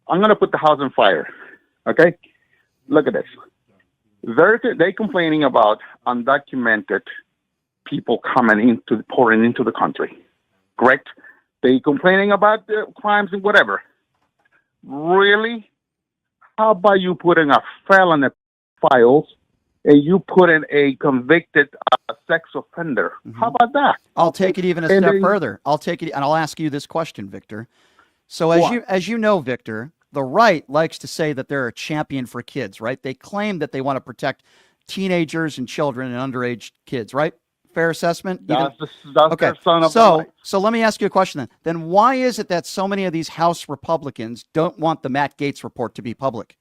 I'm going to put the house on fire. Okay? Look at this. They complaining about undocumented people pouring into the country. Correct? They complaining about the crimes and whatever. Really? How about you putting a felon in files and you put in a convicted sex offender? Mm-hmm. How about that? I'll take it even a step further. I'll take it, and I'll ask you this question, Victor. So as you know, Victor, the right likes to say that they're a champion for kids, right? They claim that they want to protect teenagers and children and underage kids, right? Fair assessment? That's okay. Their son of the right. So let me ask you a question then. Then why is it that so many of these House Republicans don't want the Matt Gaetz report to be public?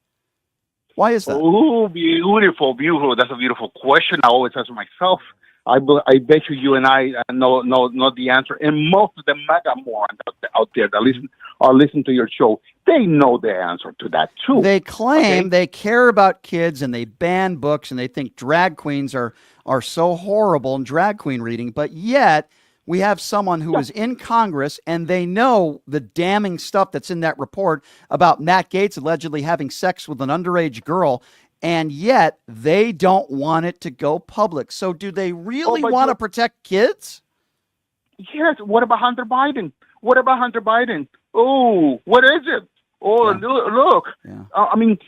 Why is that? Oh, beautiful. That's a beautiful question. I always ask myself. I bet you and I know the answer. And most of the MAGA morons out there that listen to your show, they know the answer to that too. They claim they care about kids and they ban books and they think drag queens are so horrible in drag queen reading, but yet we have someone who is in Congress and they know the damning stuff that's in that report about Matt Gaetz allegedly having sex with an underage girl, and yet they don't want it to go public. So do they really want to protect kids? Yes. What about Hunter Biden? Oh, what is it? Oh, look. Yeah. I mean,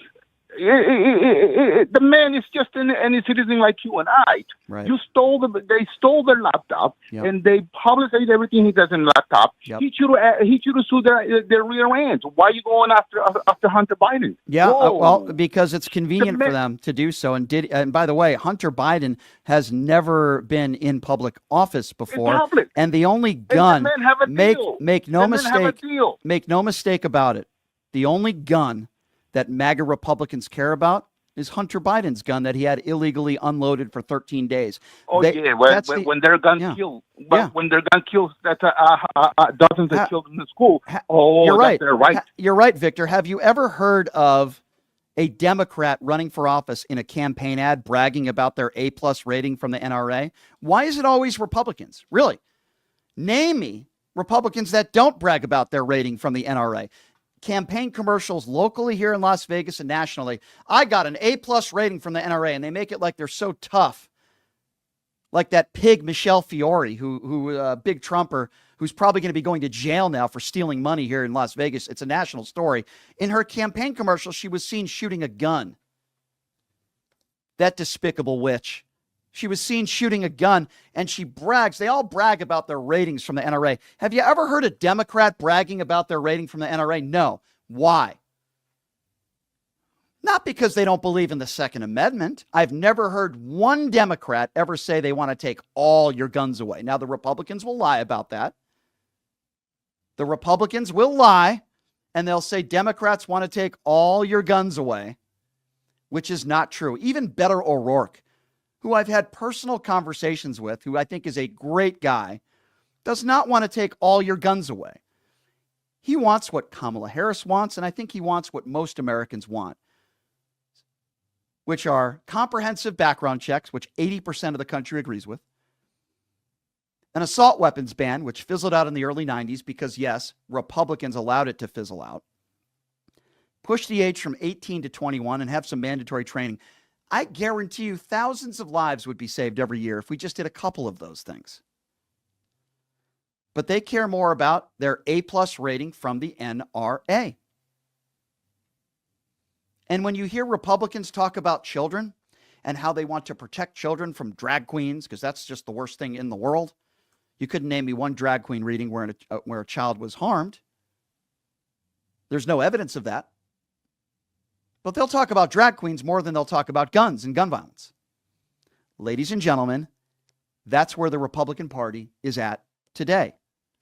the man is just any citizen like you and I. Right. They stole their laptop and they publicized everything he does in the laptop. Yep. He should have sued their rear ends. Why are you going after Hunter Biden? Yeah, well, because it's convenient for them to do so. And by the way, Hunter Biden has never been in public office before. And the only gun, make no mistake about it. The only gun that MAGA Republicans care about is Hunter Biden's gun that he had illegally unloaded for 13 days. When their gun kills, when their gun kills dozens of children in school. You're right. They're right. You're right, Victor. Have you ever heard of a Democrat running for office in a campaign ad bragging about their A+ rating from the NRA? Why is it always Republicans? Really? Name me Republicans that don't brag about their rating from the NRA. Campaign commercials locally here in Las Vegas and nationally. I got an A+ rating from the NRA, and they make it like they're so tough. Like that pig Michelle Fiore, who big Trumper, who's probably going to be going to jail now for stealing money here in Las Vegas. It's a national story. In her campaign commercial, she was seen shooting a gun. That despicable witch. She was seen shooting a gun, and she brags. They all brag about their ratings from the NRA. Have you ever heard a Democrat bragging about their rating from the NRA? No. Why? Not because they don't believe in the Second Amendment. I've never heard one Democrat ever say they want to take all your guns away. Now, the Republicans will lie about that. The Republicans will lie, and they'll say Democrats want to take all your guns away, which is not true. Even Beto O'Rourke, who I've had personal conversations with, who I think is a great guy, does not want to take all your guns away. He wants what Kamala Harris wants, and I think he wants what most Americans want, which are comprehensive background checks, which 80% of the country agrees with, an assault weapons ban, which fizzled out in the early 90s because, yes, Republicans allowed it to fizzle out, push the age from 18 to 21 and have some mandatory training. I guarantee you thousands of lives would be saved every year if we just did a couple of those things. But they care more about their A+ rating from the NRA. And when you hear Republicans talk about children and how they want to protect children from drag queens, because that's just the worst thing in the world. You couldn't name me one drag queen reading where a child was harmed. There's no evidence of that. But they'll talk about drag queens more than they'll talk about guns and gun violence. Ladies and gentlemen, that's where the Republican Party is at today.